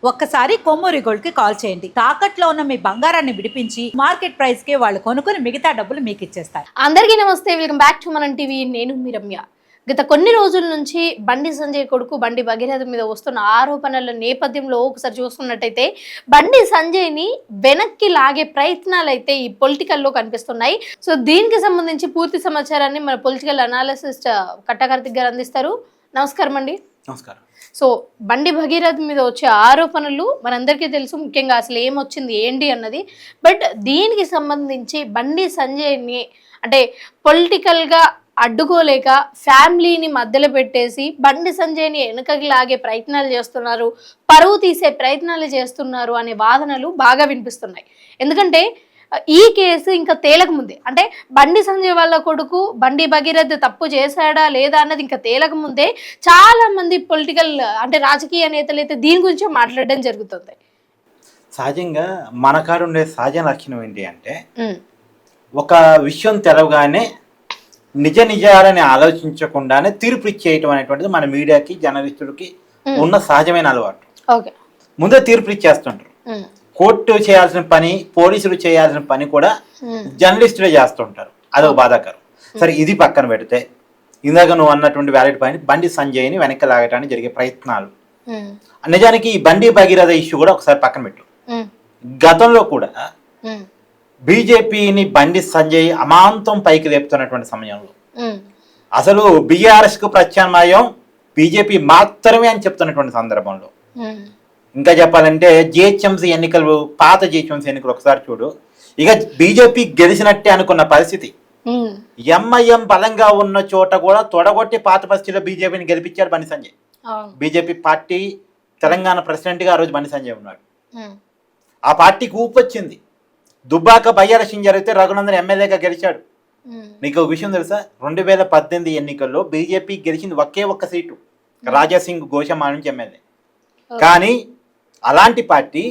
ఒక్కసారి కొమ్మూరి గోల్డ్ కి కాల్ చేయండి. తాకట్లో ఉన్న మీ బంగారాన్ని విడిపించి మార్కెట్ ప్రైస్ కి వాళ్ళు కొనుక్కుని మిగతా డబ్బులు మీకు ఇచ్చేస్తారు. అందరికీ నమస్తే, వెల్కమ్ బ్యాక్ టు మనం టీవీ. నేను మీ రమ్య. గత కొన్ని రోజుల నుంచి బండి సంజయ్ కొడుకు బండి భగీరథ మీద వస్తున్న ఆరోపణల నేపథ్యంలో ఒకసారి చూసుకున్నట్టయితే బండి సంజయ్ని వెనక్కి లాగే ప్రయత్నాలు అయితే ఈ పొలిటికల్లో కనిపిస్తున్నాయి. సో దీనికి సంబంధించి పూర్తి సమాచారాన్ని మన పొలిటికల్ అనాలిసిస్ట్ కట్టకార్తిక్ గారు అందిస్తారు. నమస్కారం అండి. నమస్కారం. సో బండి భగీరథ్ మీద వచ్చే ఆరోపణలు మనందరికీ తెలుసు, ముఖ్యంగా అసలు ఏమొచ్చింది ఏంటి అన్నది. బట్ దీనికి సంబంధించి బండి సంజయ్ని అంటే పొలిటికల్గా అడ్డుకోలేక ఫ్యామిలీని మధ్యలో పెట్టేసి బండి సంజయ్ని వెనుకకి లాగే ప్రయత్నాలు చేస్తున్నారు, పరువు తీసే ప్రయత్నాలు చేస్తున్నారు అనే వాదనలు బాగా వినిపిస్తున్నాయి. ఎందుకంటే ఈ కేసు ఇంకా తేలక ముందే, అంటే బండి సంజయ్ వాళ్ళ కొడుకు బండి భగీరథ్ తప్పు చేశాడా లేదా అన్నది ఇంకా తేలక ముందే చాలా మంది పొలిటికల్ అంటే రాజకీయ నేతలు అయితే దీని గురించి మాట్లాడడం జరుగుతుంది. సహజంగా మన కాడ ఉండే సహజ లక్షణం ఏంటి అంటే ఒక విషయం తెలవగానే నిజాలని ఆలోచించకుండానే తీర్పు ఇచ్చేయటం అనేటువంటిది మన మీడియాకి జర్నలిస్టులకి ఉన్న సహజమైన అలవాటు. ముందే తీర్పు ఇచ్చేస్తుంటారు. కోర్టు చేయాల్సిన పని, పోలీసులు చేయాల్సిన పని కూడా జర్నలిస్టులే చేస్తుంటారు. అదొక బాధాకరం. సరే, ఇది పక్కన పెడితే ఇందాక నువ్వు అన్నటువంటి వ్యాలిడ్ పాయింట్, బండి సంజయ్ని వెనక్కి లాగటానికి జరిగే ప్రయత్నాలు. నిజానికి ఈ బండి భగీరథ ఇష్యూ కూడా ఒకసారి పక్కన పెట్టు. గతంలో కూడా బీజేపీని బండి సంజయ్ అమాంతం పైకి లేపుతున్నటువంటి సమయంలో అసలు బీఆర్ఎస్ కు ప్రత్యామ్నాయం బీజేపీ మాత్రమే అని చెప్తున్నటువంటి సందర్భంలో, ఇంకా చెప్పాలంటే జిహెచ్ఎంసీ ఎన్నికలు, పాత జిహెచ్ఎంసీ ఎన్నికలు ఒకసారి చూడు, ఇక బీజేపీ గెలిచినట్టే అనుకున్న పరిస్థితి. ఎంఐఎం బలంగా ఉన్న చోట కూడా తొడగొట్టి పాత పరిస్థితిలో బీజేపీని గెలిపించాడు Bandi Sanjay. BJP party Telangana president గా ఆ రోజు బండి సంజయ్ ఉన్నాడు. ఆ పార్టీకి ఊపు వచ్చింది. దుబ్బాక బై ఎలక్షన్ జరిగితే రఘునందన్ ఎమ్మెల్యేగా గెలిచాడు. నీకు ఒక విషయం తెలుసా, 2018 ఎన్నికల్లో బీజేపీ గెలిచింది ఒకే ఒక్క సీటు, రాజాసింగ్ గోషమా నుంచి ఎమ్మెల్యే. కానీ అలాంటి పార్టీ,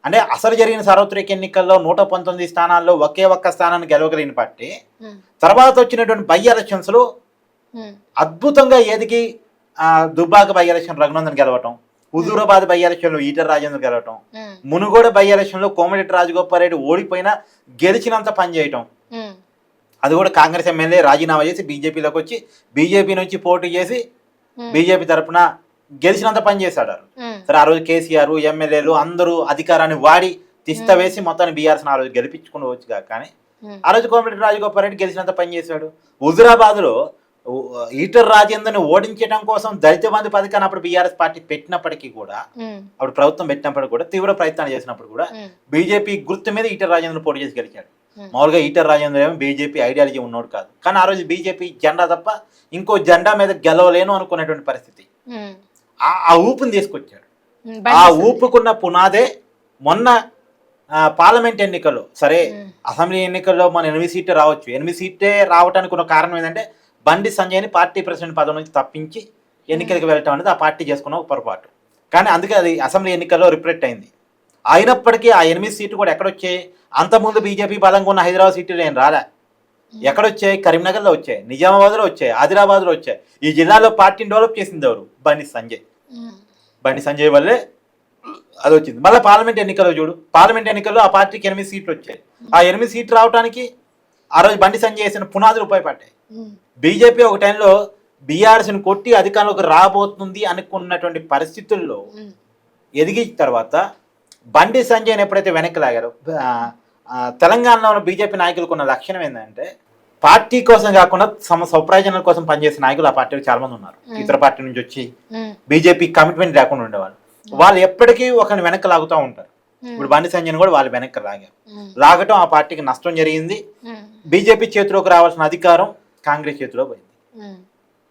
అంటే అసలు జరిగిన సార్వత్రిక ఎన్నికల్లో 119 స్థానాల్లో ఒకే ఒక్క స్థానాన్ని గెలవగలిగిన పార్టీ తర్వాత వచ్చినటువంటి బై ఎలక్షన్స్ లో అద్భుతంగా ఎదిగి దుబ్బాక బై ఎలక్షన్ రఘునందన్ గెలవటం, హుజూరాబాద్ బై ఎలక్షన్ లో ఈటల రాజేందర్ గెలవటం, మునుగోడ బై ఎలక్షన్ లో కోమటిరెడ్డి రాజగోపాల్ రెడ్డి ఓడిపోయినా గెలిచినంత పని చేయటం, అది కూడా కాంగ్రెస్ ఎమ్మెల్యే రాజీనామా చేసి బీజేపీలోకి వచ్చి బీజేపీ నుంచి పోటీ చేసి బీజేపీ తరఫున గెలిచినంత పని చేశాడు. సరే, ఆ రోజు కేసీఆర్ ఎమ్మెల్యేలు అందరూ అధికారాన్ని వాడి తిష్ట వేసి మొత్తాన్ని బీఆర్ఎస్ ఆ రోజు గెలిపించుకుని వచ్చుగా, కానీ ఆ రోజు కోమటిరెడ్డి రాజగోపాల్ రెడ్డి గెలిచినంత పని చేశాడు. హుజూరాబాద్ లో ఈటల రాజేందర్ని ఓడించడం కోసం దళిత బంధు పథకాన్ని అప్పుడు బీఆర్ఎస్ పార్టీ పెట్టినప్పటికీ కూడా, అప్పుడు ప్రభుత్వం పెట్టినప్పటికీ కూడా, తీవ్ర ప్రయత్నాలు చేసినప్పుడు కూడా బీజేపీ గుర్తు మీద ఈటల రాజేందర్ పోటీ చేసి గెలిచాడు. మామూలుగా ఈటల రాజేందర్ ఏమో బీజేపీ ఐడియాలజీ ఉన్నోడు కాదు, కానీ ఆ రోజు బీజేపీ జెండా తప్ప ఇంకో జెండా మీద గెలవలేను అనుకునేటువంటి పరిస్థితి. ఆ ఊపుని తీసుకొచ్చాడు. ఆ ఊపుకున్న పునాదే మొన్న పార్లమెంట్ ఎన్నికల్లో, సరే అసెంబ్లీ ఎన్నికల్లో మన 8 సీట్లు రావచ్చు, 8 సీట్లే రావడానికి ఉన్న కారణం ఏంటంటే బండి సంజయ్ని పార్టీ ప్రెసిడెంట్ పదవి నుంచి తప్పించి ఎన్నికలకు వెళ్ళటం అనేది ఆ పార్టీ చేసుకున్న ఒక పొరపాటు. కానీ అందుకే అది అసెంబ్లీ ఎన్నికల్లో రిఫ్లెక్ట్ అయింది. అయినప్పటికీ ఆ 8 సీట్లు కూడా ఎక్కడొచ్చాయి? అంతకుముందు బీజేపీ బలంగా ఉన్న హైదరాబాద్ సీట్లు ఏం రాలే. ఎక్కడొచ్చాయి? కరీంనగర్లో వచ్చాయి, నిజామాబాద్లో వచ్చాయి, ఆదిలాబాద్లో వచ్చాయి. ఈ జిల్లాలో పార్టీని డెవలప్ చేసింది ఎవరు? బండి సంజయ్. బండి సంజయ్ వల్లే అది వచ్చింది. మళ్ళీ పార్లమెంట్ ఎన్నికల్లో చూడు, పార్లమెంట్ ఎన్నికల్లో ఆ పార్టీకి 8 సీట్లు వచ్చాయి. ఆ 8 సీట్లు రావడానికి ఆ రోజు బండి సంజయ్ చేసిన పునాదులు ఉపయోగపడ్డాయి. బీజేపీ ఒక టైంలో బీఆర్ఎస్ని కొట్టి అధికారంలోకి రాబోతుంది అనుకున్నటువంటి పరిస్థితుల్లో ఎదిగిన తర్వాత బండి సంజయ్ని ఎప్పుడైతే వెనక్కి లాగారో, తెలంగాణలో ఉన్న బీజేపీ నాయకులకు ఉన్న లక్షణం ఏంటంటే పార్టీ కోసం కాకుండా స్వప్రయోజనాల కోసం పనిచేసే నాయకులు ఆ పార్టీలో చాలా మంది ఉన్నారు. ఇతర పార్టీ నుంచి వచ్చి బీజేపీ కమిట్మెంట్ లేకుండా ఉండేవాళ్ళు. వాళ్ళు ఎప్పటికీ ఒకరిని వెనక్కి లాగుతూ ఉంటారు. ఇప్పుడు బండి సంజయ్ని కూడా వాళ్ళు వెనక్కి లాగటం ఆ పార్టీకి నష్టం జరిగింది. బీజేపీ చేతిలోకి రావాల్సిన అధికారం కాంగ్రెస్ చేతిలో పోయింది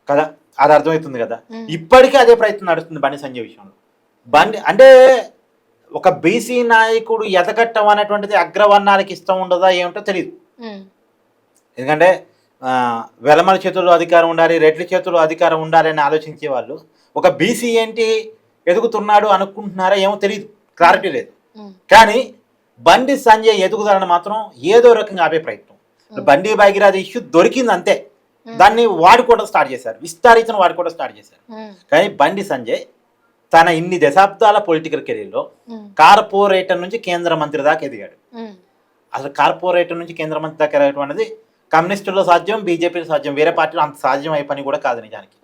కదా, అది అర్థమవుతుంది కదా. ఇప్పటికీ అదే ప్రయత్నం నడుస్తుంది బండి సంజయ్ విషయంలో. బండి అంటే ఒక బీసీ నాయకుడు ఎదగట్టం అనేటువంటిది అగ్రవర్ణాలకు ఇష్టం ఉండదా ఏమిటో తెలియదు. ఎందుకంటే వెలమల చేతుల్లో అధికారం ఉండాలి, రెడ్ల చేతుల్లో అధికారం ఉండాలి అని ఆలోచించే వాళ్ళు ఒక బీసీ ఏంటి ఎదుగుతున్నాడు అనుకుంటున్నారా ఏమో తెలియదు, క్లారిటీ లేదు. కానీ బండి సంజయ్ ఎదుగుదలను మాత్రం ఏదో రకంగా ఆపే ప్రయత్నం. బండి భగీరథ ఇష్యూ దొరికింది అంతే, దాన్ని వాడుకోవడం స్టార్ట్ చేశారు, విస్తారించిన వాడుకోవడం స్టార్ట్ చేశారు. కానీ బండి సంజయ్ తన ఇన్ని దశాబ్దాల పొలిటికల్ కెరీర్లో కార్పొరేటర్ నుంచి కేంద్ర మంత్రి దాకా ఎదిగాడు. అసలు కార్పొరేటర్ నుంచి కేంద్ర మంత్రి దాకా ఎదగడం అనేది కమ్యూనిస్టుల్లో సాధ్యం, బీజేపీలో సాధ్యం, వేరే పార్టీలో అంత సాధ్యం అయ్యే పని కూడా కాదు నిజానికి.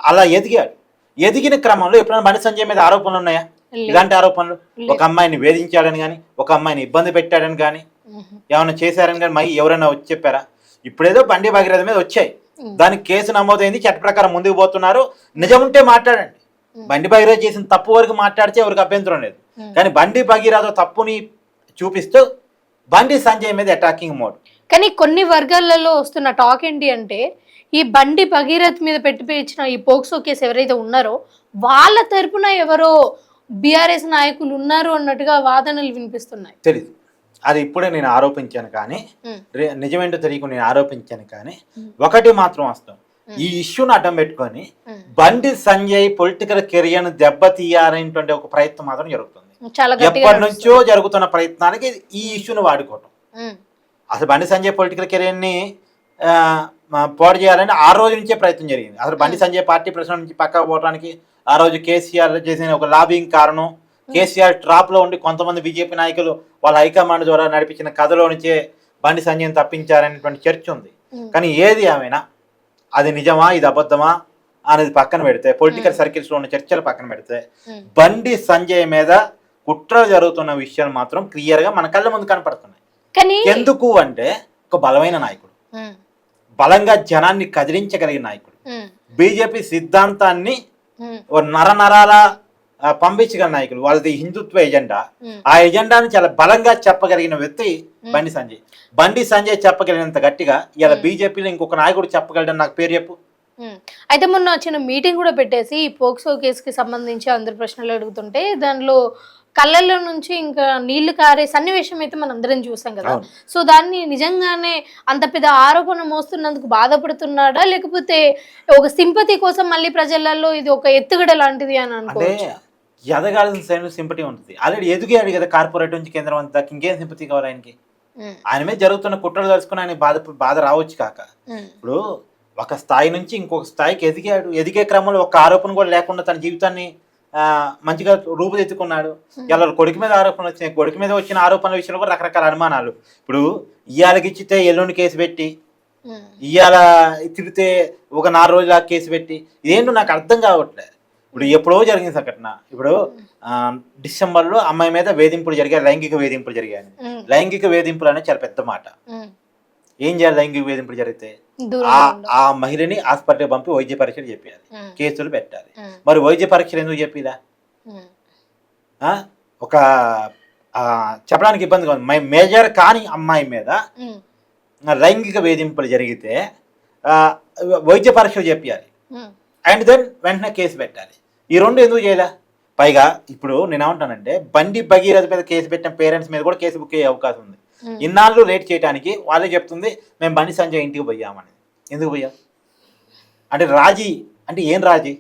అలా ఎదిగాడు. ఎదిగిన క్రమంలో ఎప్పుడైనా బండి సంజయ్ మీద ఆరోపణలు ఉన్నాయా? ఇలాంటి ఆరోపణలు ఒక అమ్మాయిని వేధించాడని కానీ, ఒక అమ్మాయిని ఇబ్బంది పెట్టాడని కానీ, ఏమైనా చేశారని కానీ ఎవరైనా వచ్చి చెప్పారా? ఇప్పుడేదో బండి భగీరథ మీద వచ్చాయి, దానికి కేసు నమోదైంది, చట్ట ప్రకారం ముందుకు పోతున్నారు. నిజం ఉంటే మాట్లాడండి. బండి భగీరథ చేసిన తప్పు వరకు మాట్లాడితే ఎవరికి అభ్యంతరం లేదు. కానీ బండి భగీరథ తప్పుని చూపిస్తూ బండి సంజయ్ మీద అటాకింగ్ మోడ్. కానీ కొన్ని వర్గాలలో వస్తున్న టాక్ ఏంటి అంటే, ఈ బండి భగీరథ్ మీద పెట్టించిన ఈ పోక్సో కేసు ఎవరైతే ఉన్నారో వాళ్ళ తరపున ఎవరో బీఆర్ఎస్ నాయకులు ఉన్నారు అన్నట్టుగా వాదనలు వినిపిస్తున్నాయి. తెలీదు, అది ఇప్పుడే నేను ఆరోపించాను కానీ నిజమేంటో తెలియకుండా నేను ఆరోపించాను కానీ ఒకటి మాత్రం వస్తాం, ఈ ఇష్యూని అడ్డం పెట్టుకొని బండి సంజయ్ పొలిటికల్ కెరియర్ ను దెబ్బతీయాలనేటువంటి ఒక ప్రయత్నం మాత్రం జరుగుతుంది. ఎప్పటి నుంచో జరుగుతున్న ప్రయత్నానికి ఈ ఇష్యూని వాడుకోవటం. అసలు బండి సంజయ్ పొలిటికల్ కెరియర్ ని పోటీ చేయాలని ఆ రోజు నుంచే ప్రయత్నం జరిగింది. అసలు బండి సంజయ్ పార్టీ ప్రెసిడెంట్ నుంచి పక్కకు పోవడానికి ఆ రోజు కేసీఆర్ చేసిన ఒక లాబింగ్ కారణం, కేసీఆర్ ట్రాప్ లో ఉండి కొంతమంది బీజేపీ నాయకులు వాళ్ళ హైకమాండ్ ద్వారా నడిపించిన కథలో నుంచే బండి సంజయ్ని తప్పించారనేటువంటి చర్చ ఉంది. కానీ ఏది ఏమైనా అది నిజమా ఇది అబద్ధమా అనేది పక్కన పెడితే, పొలిటికల్ సర్కిల్స్ లో ఉన్న చర్చలు పక్కన పెడితే, బండి సంజయ్ మీద కుట్ర జరుగుతున్న విషయాలు మాత్రం క్లియర్ గా మన కళ్ళ ముందు కనపడుతున్నాయి. ఎందుకు అంటే ఒక బలమైన నాయకుడు, బలంగా జనాన్ని కదిలించగలిగిన నాయకుడు, బీజేపీ సిద్ధాంతాన్ని నరనరాల పంపించగల నాయకులు, వాళ్ళది హిందుత్వ ఎజెండా, ఆ ఎజెండాను చాలా బలంగా చెప్పగలిగిన వ్యక్తి బండి సంజయ్. బండి సంజయ్ చెప్పగలిగినంత గట్టిగా ఇలా బీజేపీలో ఇంకొక నాయకుడు చెప్పగలడని నాకు పేరు చెప్పు. అయితే మొన్న వచ్చిన మీటింగ్ కూడా పెట్టేసి ఈ పోక్సో కేసుకి సంబంధించి అందరు ప్రశ్నలు అడుగుతుంటే దానిలో కళ్ళల్లో నుంచి ఇంకా నీళ్లు కారే సన్నివేశం అయితే మనం అందరం చూసాం కదా. సో దాన్ని నిజంగానే అంత పెద్ద ఆరోపణ మోస్తున్నందుకు బాధపడుతున్నాడా, లేకపోతే ఒక సింపతి కోసం మళ్ళీ ప్రజలలో ఇది ఒక ఎత్తుగడ లాంటిది అని అనుకోవచ్చు? ఎదగాల్సిన సింపతి ఉంటుంది. ఆల్రెడీ ఎదిగాడు కదా కార్పొరేట్ నుంచి కేంద్రం అంతా, ఇంకేం సింపతి కావాలి ఆయనకి? ఆయన మీద జరుగుతున్న కుట్రలు తెలుసుకుని ఆయన బాధ రావచ్చు కాక, ఇప్పుడు ఒక స్థాయి నుంచి ఇంకొక స్థాయికి ఎదిగాడు. ఎదిగే క్రమంలో ఒక ఆరోపణ కూడా లేకుండా తన జీవితాన్ని మంచిగా రూపుదిద్దుకున్నాడు. ఇలా కొడుకు మీద ఆరోపణలు వచ్చినాయి, కొడుకు మీద వచ్చిన ఆరోపణల విషయంలో కూడా రకరకాల అనుమానాలు. ఇప్పుడు ఇయ్యాలకి ఇచ్చితే ఎల్లుండి కేసు పెట్టి, ఇయ్యాల తిడితే ఒక 4 రోజుల కేసు పెట్టి, ఇదేంటో నాకు అర్థం కావట్లేదు. ఇప్పుడు ఎప్పుడో జరిగింది సంఘటన. ఇప్పుడు డిసెంబర్లో అమ్మాయి మీద వేధింపులు జరిగాయి, లైంగిక వేధింపులు జరిగాయి. లైంగిక వేధింపులు అనేది చాలా పెద్ద మాట. ఏం చేయాలి? లైంగిక వేధింపులు జరిగితే ఆ మహిళని హాస్పిటల్ పంపి వైద్య పరీక్షలు చెప్పాలి, కేసులు పెట్టాలి. మరి వైద్య పరీక్షలు ఎందుకు చెప్పిదా? ఒక చెప్పడానికి ఇబ్బందిగా ఉంది. మేజర్ కాని అమ్మాయి మీద లైంగిక వేధింపులు జరిగితే వైద్య పరీక్షలు చెప్పాలి, అండ్ దెన్ వెంటనే కేసు పెట్టాలి. ఈ రెండు ఎందుకు చేయలే? పైగా ఇప్పుడు నేనేమంటానంటే బండి భగీరథ మీద కేసు పెట్టిన పేరెంట్స్ మీద కూడా కేసు బుక్ అయ్యే అవకాశం ఉంది. ఇన్నాళ్ళు లేట్ చేయడానికి వాళ్ళే చెప్తుంది మేము బండి సంజయ్ ఇంటికి పోయామని. ఎందుకు పోయా అంటే రాజీ అంటే ఏం రాజీ?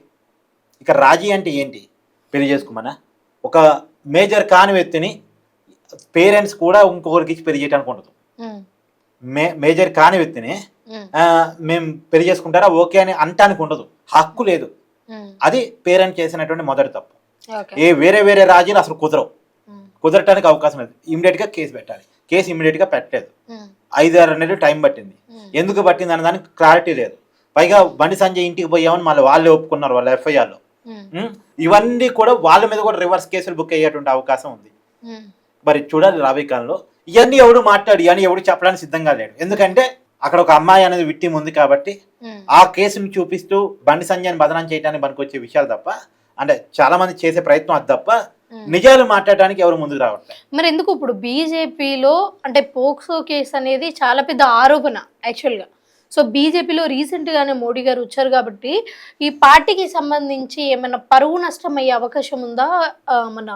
ఇక రాజీ అంటే ఏంటి? పెళ్లి చేసుకోమనా? ఒక మేజర్ కాని వ్యక్తిని పేరెంట్స్ కూడా ఇంకొకరికి ఇచ్చి పెళ్లి చేయడానికి ఉండదు. మేజర్ కాని వ్యక్తిని మేము పెళ్లి చేసుకుంటారా ఓకే అని అంటానికి ఉండదు, హక్కు లేదు. అది పేరెంట్ చేసినటువంటి మొదటి తప్పు. వేరే రాజీలు అసలు కుదరటానికి అవకాశం లేదు. ఇమీడియట్ గా కేసు పెట్టాలి. కేసు ఇమీడియట్ గా పెట్టలేదు, 5-6 నెలలు టైం పట్టింది. ఎందుకు పట్టింది అనే దానికి క్లారిటీ లేదు. పైగా బండి సంజయ్ ఇంటికి పోయామని మళ్ళీ వాళ్ళే ఒప్పుకున్నారు వాళ్ళ ఎఫ్ఐఆర్లో. ఇవన్నీ కూడా వాళ్ళ మీద కూడా రివర్స్ కేసులు బుక్ అయ్యేటువంటి అవకాశం ఉంది. మరి చూడాలి రాబోయే కాలంలో. ఇవన్నీ ఎవడు మాట్లాడి అని ఎవడు చెప్పడానికి సిద్ధంగా లేడు. ఎందుకంటే అక్కడ ఒక అమ్మాయి అనేది విక్టిమ్ ఉంది కాబట్టి ఆ కేసును చూపిస్తూ బండి సంజయ్ని బదనాం చేయడానికి పనికొచ్చే విషయాలు తప్ప, అంటే చాలా మంది చేసే ప్రయత్నం అది తప్ప నిజాలు మాట్లాడడానికి ఎవరు ముందుకు రావట్లేదు. మరి ఎందుకు ఇప్పుడు బీజేపీలో అంటే పోక్సో కేసు అనేది చాలా పెద్ద ఆరోపణ యాక్చువల్గా. సో బీజేపీలో రీసెంట్గానే మోడీ గారు వచ్చారు కాబట్టి ఈ పార్టీకి సంబంధించి ఏమైనా పరువు నష్టం అయ్యే అవకాశం ఉందా? మన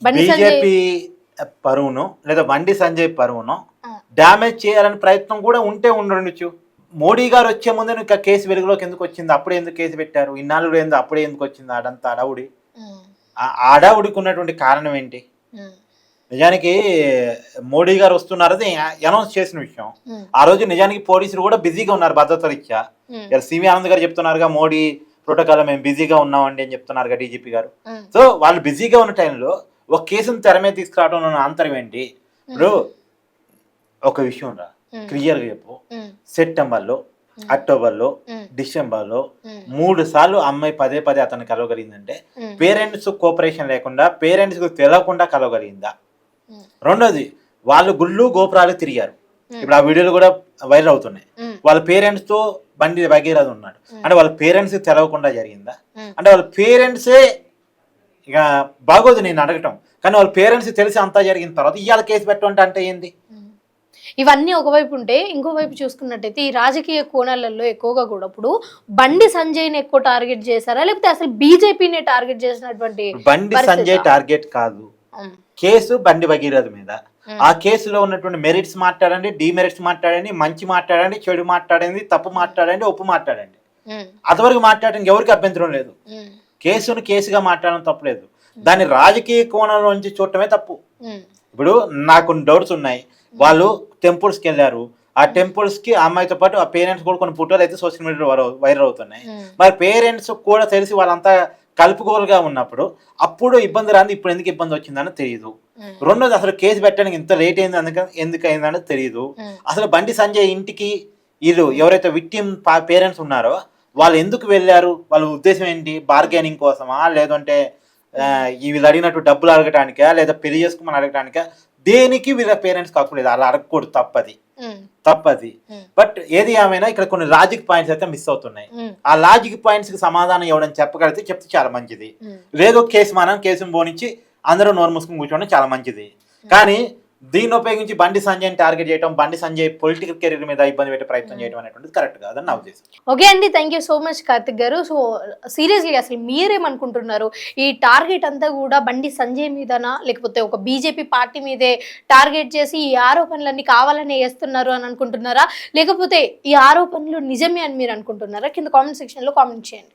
బీజేపీ పరువును లేదా బండి సంజయ్ పరువును డ్యామేజ్ చేయాలని ప్రయత్నం కూడా ఉంటే ఉండొచ్చు. మోడీ గారు వచ్చే ముందే ఇంకా కేసు వెలుగులోకి ఎందుకు వచ్చింది? అప్పుడే ఎందుకు కేసు పెట్టారు? ఇన్నాళ్ళు ఏందో అప్పుడే ఎందుకు వచ్చింది? అడంతా అడవుడి. అడవుడికి ఉన్నటువంటి కారణం ఏంటి? నిజానికి మోడీ గారు వస్తున్నారని అనౌన్స్ చేసిన విషయం. ఆ రోజు నిజానికి పోలీసులు కూడా బిజీగా ఉన్నారు భద్రత రీత్యా. సివి ఆనంద్ గారు చెప్తున్నారుగా మోడీ ప్రోటోకాల్ మేము బిజీగా ఉన్నామండి అని చెప్తున్నారు కదా డీజీపీ గారు. సో వాళ్ళు బిజీగా ఉన్న టైంలో ఒక కేసును తెర మీద తీసుకురావడంలో ఉన్న ఆంతరం ఏంటి? ఇప్పుడు ఒక విషయం రా, క్లియర్గా చెప్పు. సెప్టెంబర్లో, అక్టోబర్లో, డిసెంబర్లో 3 సార్లు అమ్మాయి పదే పదే అతను కలవగలిగిందంటే పేరెంట్స్ కోఆపరేషన్ లేకుండా, పేరెంట్స్ కు తెలియకుండా కలవగలిగిందా? రెండోది, వాళ్ళు గుళ్ళు గోపురాలు తిరిగారు. ఇప్పుడు ఆ వీడియోలు కూడా వైరల్ అవుతున్నాయి. వాళ్ళ పేరెంట్స్ తో బండి భగీరథ ఉన్నాడు అంటే వాళ్ళ పేరెంట్స్ తెలవకుండా జరిగిందా? అంటే వాళ్ళ పేరెంట్సే ఇక బాగోదు నేను అడగటం, కానీ వాళ్ళ పేరెంట్స్ తెలిసి అంతా జరిగిన తర్వాత ఇవాళ కేసు పెట్టమంటే అంటే ఏంది? ఇవన్నీ ఒకవైపు ఉంటే ఇంకోవైపు చూసుకున్నట్టయితే ఈ రాజకీయ కోణాలలో ఎక్కువగా కూడా ఇప్పుడు బండి సంజయ్ని ఎక్కువ టార్గెట్ చేశారా, లేకపోతే అసలు బీజేపీని టార్గెట్ చేసినటువంటి బండి సంజయ్ టార్గెట్ కాదు, కేసు బండి భగీరథ మీద. ఆ కేసులో ఉన్నటువంటి మెరిట్స్ మాట్లాడండి, డిమెరిట్స్ మాట్లాడండి, మంచి మాట్లాడండి, చెడు మాట్లాడండి, తప్పు మాట్లాడండి, ఒప్పు మాట్లాడండి. అంతవరకు మాట్లాడడానికి ఎవరికి అభ్యంతరం లేదు. కేసును కేసుగా మాట్లాడడం తప్పులేదు, దాన్ని రాజకీయ కోణంలో నుంచి చూడటమే తప్పు. ఇప్పుడు నాకు డౌట్స్ ఉన్నాయి. వాళ్ళు టెంపుల్స్కి వెళ్ళారు, ఆ టెంపుల్స్ కి అమ్మాయితో పాటు ఆ పేరెంట్స్ కూడా కొన్ని ఫోటోలు అయితే సోషల్ మీడియాలో వైరల్ అవుతున్నాయి. మరి పేరెంట్స్ కూడా తెలిసి వాళ్ళంతా కలుపుకోలుగా ఉన్నప్పుడు అప్పుడు ఇబ్బంది రాని ఇప్పుడు ఎందుకు ఇబ్బంది వచ్చిందని తెలియదు. రెండోది, అసలు కేసు పెట్టడానికి ఇంత లేట్ అయింది ఎందుకు అయిందని తెలియదు. అసలు బండి సంజయ్ ఇంటికి వీళ్ళు ఎవరైతే విక్టిమ్ పేరెంట్స్ ఉన్నారో వాళ్ళు ఎందుకు వెళ్ళారు? వాళ్ళ ఉద్దేశం ఏంటి? బార్గెనింగ్ కోసమా, లేదంటే వీళ్ళు అడిగినట్టు డబ్బులు అడగటానికా, లేదా పెళ్లి చేసుకోమని అడగటానికా? దేనికి వీళ్ళ పేరెంట్స్ కాకూడదు, అలా అడగకూడదు, తప్పది. బట్ ఏది ఏమైనా ఇక్కడ కొన్ని లాజిక్ పాయింట్స్ అయితే మిస్ అవుతున్నాయి. ఆ లాజిక్ పాయింట్స్ కి సమాధానం ఇవ్వడం చెప్తే చాలా మంచిది. లేదో కేసును పోనిచ్చి అందరూ నోరు మూసుకుని కూర్చోవడం చాలా మంచిది. కానీ దీన్ని ఉపయోగించి బండి సంజయ్ని టార్గెట్ చేయడం, బండి సంజయ్ పొలిటికల్ కెరీర్ మీద ఇబ్బంది పెట్టే ప్రయత్నం చేయడం అనేటువంటిది కరెక్ట్ కాదని నా ఉద్దేశం. ఓకే అండి, thank you so much Karthik garu. So seriously అసలు మీరేమనుకుంటున్నారు? ఈ టార్గెట్ అంతా కూడా బండి సంజయ్ మీదనా, లేకపోతే ఒక బీజేపీ పార్టీ మీదే టార్గెట్ చేసి ఈ ఆరోపణలన్నీ కావాలని వేస్తున్నారు అని అనుకుంటున్నారా, లేకపోతే ఈ ఆరోపణలు నిజమే అని మీరు అనుకుంటున్నారా? కింద కామెంట్ సెక్షన్ లో కామెంట్ చేయండి.